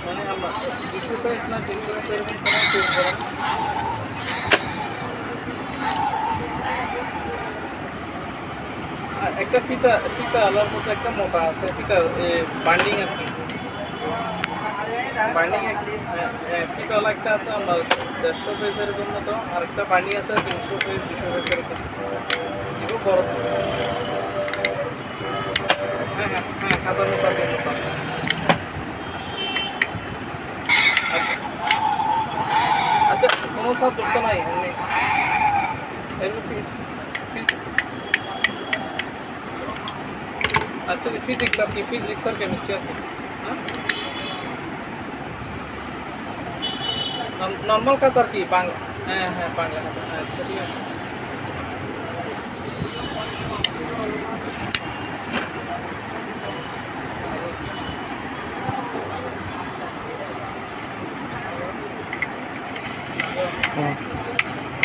মানে আমরা 200 পেজ না 300 পেজ এরকম কোনো পেজ করেন আর একটা ফিতা আলার মধ্যে একটা মোটা আছে ফিতা বাইন্ডিং আর কি বাইন্ডিং ফিতাওয়ালা একটা আছে আমার 150 পেজের জন্য তো আর একটা বাইন্ডিং আছে 300 পেজ 200 পেজ এরকম এগুলো বড় হ্যাঁ হ্যাঁ হ্যাঁ খাতার মতো আচ্ছা কোনো সাবজেক্ট তো নাই এমনি এমনি আচ্ছা ফিজিক্স আর কি ফিজিক্স আর কেমিস্ট্রি আর কি হ্যাঁ নর্মাল খাতা আর কি বাংলা হ্যাঁ হ্যাঁ বাংলা খাতা হ্যাঁ ঠিক আছে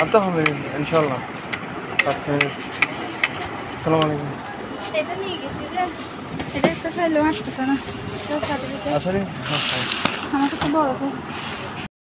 আচ্ছা হবে ইনশাআল্লাহ 5 মিনিট আসসালামু আলাইকুম এটা নিয়ে গেছি রে এটা একটা ফাইল আসতেছে না তো সার্টিফিকেট আসলে আমার কাছে বড়